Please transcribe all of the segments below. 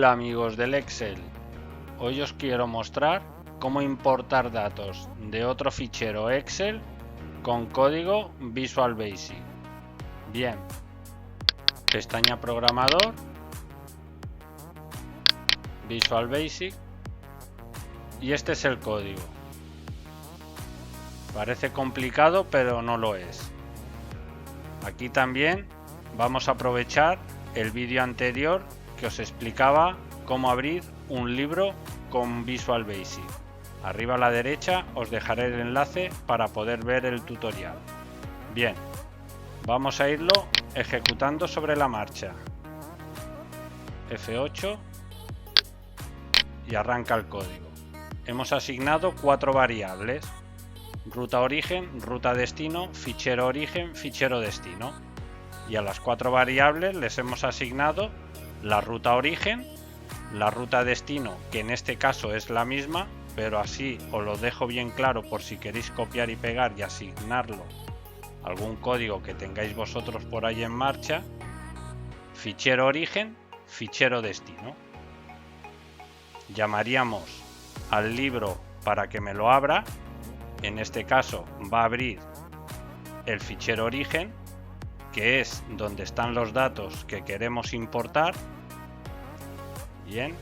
Hola amigos del Excel, hoy os quiero mostrar cómo importar datos de otro fichero Excel con código Visual Basic. Bien, pestaña programador, Visual Basic y este es el código. Parece complicado pero no lo es. Aquí también vamos a aprovechar el vídeo anterior que os explicaba cómo abrir un libro con Visual Basic. Arriba a la derecha os dejaré el enlace para poder ver el tutorial. Bien, vamos a irlo ejecutando sobre la marcha. F8 y arranca el código. Hemos asignado 4 variables: ruta origen, ruta destino, fichero origen, fichero destino. Y a las 4 variables les hemos asignado la ruta origen, la ruta destino, que en este caso es la misma, pero así os lo dejo bien claro por si queréis copiar y pegar y asignarlo a algún código que tengáis vosotros por ahí en marcha. Fichero origen, fichero destino. Llamaríamos al libro para que me lo abra. En este caso va a abrir el fichero origen, que es donde están los datos que queremos importar. Bien,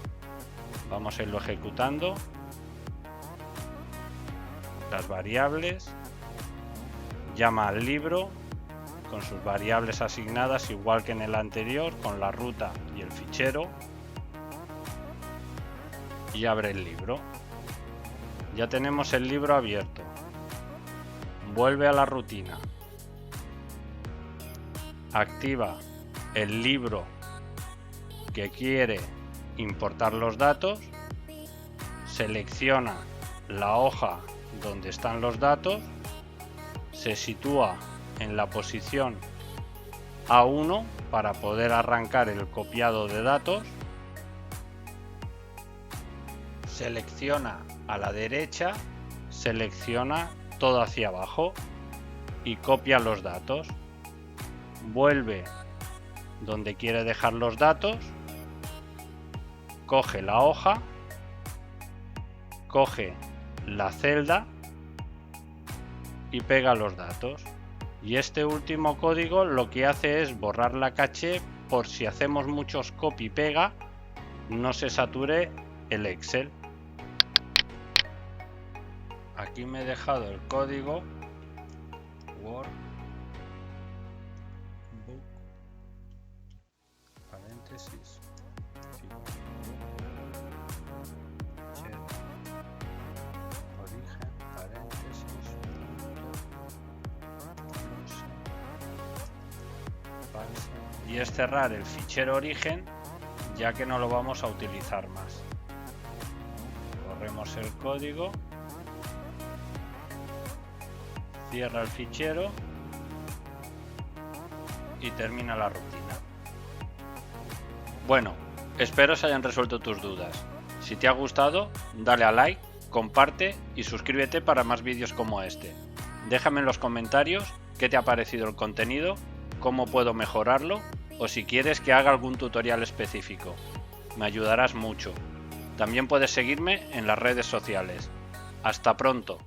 vamos a irlo ejecutando. Las variables, llama al libro con sus variables asignadas igual que en el anterior, con la ruta y el fichero, y abre el libro. Ya tenemos el libro abierto. Vuelve a la rutina. Activa el libro que quiere importar los datos, selecciona la hoja donde están los datos, se sitúa en la posición A1 para poder arrancar el copiado de datos, selecciona a la derecha, selecciona todo hacia abajo y copia los datos. Vuelve donde quiere dejar los datos, coge la hoja, coge la celda y pega los datos. Y este último código lo que hace es borrar la caché por si hacemos muchos copy y pega, no se sature el Excel. Aquí me he dejado el código Word book paréntesis origen paréntesis y es cerrar el fichero origen, ya que no lo vamos a utilizar más. Corremos el código, cierra el fichero y termina la rutina. Bueno, espero se hayan resuelto tus dudas. Si te ha gustado, dale a like, comparte y suscríbete para más vídeos como este. Déjame en los comentarios qué te ha parecido el contenido, cómo puedo mejorarlo o si quieres que haga algún tutorial específico. Me ayudarás mucho. También puedes seguirme en las redes sociales. Hasta pronto.